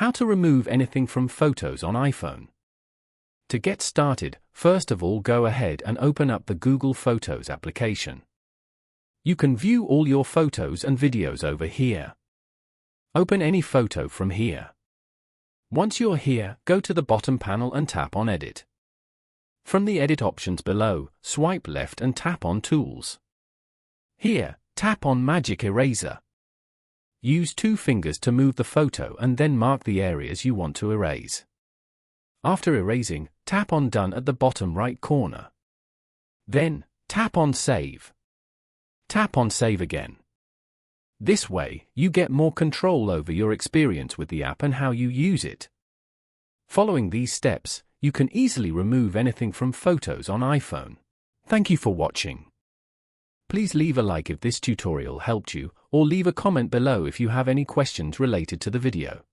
How to remove anything from photos on iPhone. To get started, first of all go ahead and open up the Google Photos application. You can view all your photos and videos over here. Open any photo from here. Once you're here, go to the bottom panel and tap on Edit. From the Edit options below, swipe left and tap on Tools. Here, tap on Magic Eraser. Use 2 fingers to move the photo and then mark the areas you want to erase. After erasing, tap on Done at the bottom right corner. Then, tap on Save. Tap on Save again. This way, you get more control over your experience with the app and how you use it. Following these steps, you can easily remove anything from photos on iPhone. Thank you for watching. Please leave a like if this tutorial helped you, or leave a comment below if you have any questions related to the video.